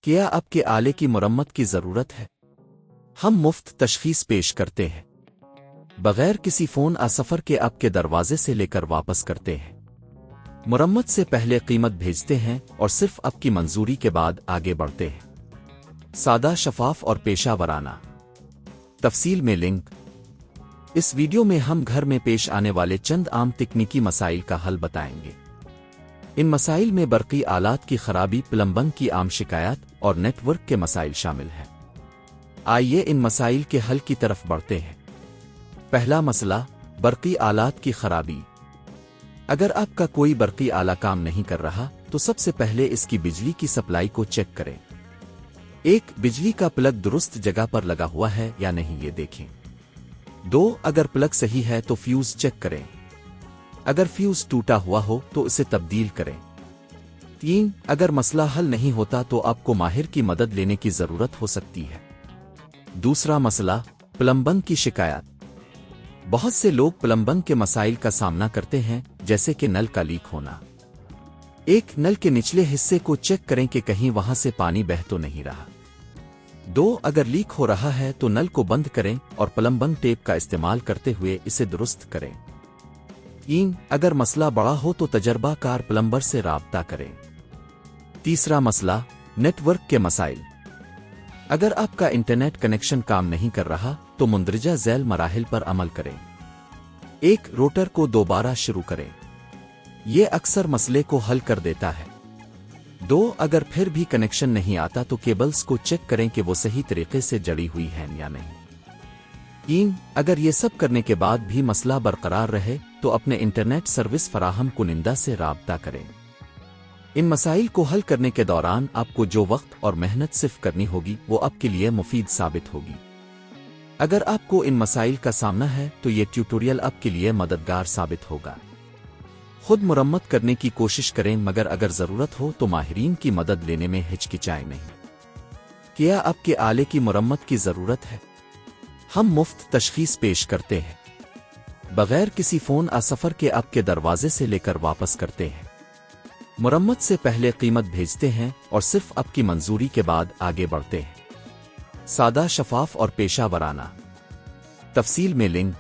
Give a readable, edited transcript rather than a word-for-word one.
کیا آپ کے آلے کی مرمت کی ضرورت ہے؟ ہم مفت تشخیص پیش کرتے ہیں، بغیر کسی فون سفر کے آپ کے دروازے سے لے کر واپس کرتے ہیں۔ مرمت سے پہلے قیمت بھیجتے ہیں اور صرف آپ کی منظوری کے بعد آگے بڑھتے ہیں۔ سادہ، شفاف اور پیشہ ورانہ۔ تفصیل میں لنک۔ اس ویڈیو میں ہم گھر میں پیش آنے والے چند عام تکنیکی مسائل کا حل بتائیں گے۔ ان مسائل میں برقی آلات کی خرابی، پلمبنگ کی عام شکایات اور نیٹ ورک کے مسائل شامل ہیں۔ آئیے ان مسائل کے حل کی طرف بڑھتے ہیں۔ پہلا مسئلہ، برقی آلات کی خرابی۔ اگر آپ کا کوئی برقی آلہ کام نہیں کر رہا تو سب سے پہلے اس کی بجلی کی سپلائی کو چیک کریں۔ ایک، بجلی کا پلگ درست جگہ پر لگا ہوا ہے یا نہیں یہ دیکھیں۔ دو، اگر پلگ صحیح ہے تو فیوز چیک کریں۔ اگر فیوز ٹوٹا ہوا ہو تو اسے تبدیل کریں۔ تین، اگر مسئلہ حل نہیں ہوتا تو آپ کو ماہر کی مدد لینے کی ضرورت ہو سکتی ہے۔ دوسرا مسئلہ، پلمبنگ کی شکایات۔ بہت سے لوگ پلمبنگ کے مسائل کا سامنا کرتے ہیں، جیسے کہ نل کا لیک ہونا۔ ایک، نل کے نچلے حصے کو چیک کریں کہ کہیں وہاں سے پانی بہہ تو نہیں رہا۔ دو، اگر لیک ہو رہا ہے تو نل کو بند کریں اور پلمبنگ ٹیپ کا استعمال کرتے ہوئے اسے درست کریں۔ تین، اگر مسئلہ بڑا ہو تو تجربہ کار پلمبر سے رابطہ کریں۔ تیسرا مسئلہ، نیٹ ورک کے مسائل۔ اگر آپ کا انٹرنیٹ کنیکشن کام نہیں کر رہا تو مندرجہ ذیل مراحل پر عمل کریں۔ ایک، روٹر کو دوبارہ شروع کریں، یہ اکثر مسئلے کو حل کر دیتا ہے۔ دو، اگر پھر بھی کنیکشن نہیں آتا تو کیبلز کو چیک کریں کہ وہ صحیح طریقے سے جڑی ہوئی ہیں یا نہیں۔ تین، اگر یہ سب کرنے کے بعد بھی مسئلہ برقرار رہے تو اپنے انٹرنیٹ سروس فراہم کنندہ سے رابطہ کریں۔ ان مسائل کو حل کرنے کے دوران آپ کو جو وقت اور محنت صرف کرنی ہوگی وہ آپ کے لیے مفید ثابت ہوگی۔ اگر آپ کو ان مسائل کا سامنا ہے تو یہ ٹیوٹوریل آپ کے لیے مددگار ثابت ہوگا۔ خود مرمت کرنے کی کوشش کریں، مگر اگر ضرورت ہو تو ماہرین کی مدد لینے میں ہچکچائیں نہیں۔ کیا آپ کے آلے کی مرمت کی ضرورت ہے؟ ہم مفت تشخیص پیش کرتے ہیں، بغیر کسی فون سفر کے آپ کے دروازے سے لے کر واپس کرتے ہیں۔ مرمت سے پہلے قیمت بھیجتے ہیں اور صرف آپ کی منظوری کے بعد آگے بڑھتے ہیں۔ سادہ، شفاف اور پیشہ ورانہ۔ تفصیل میں لنک۔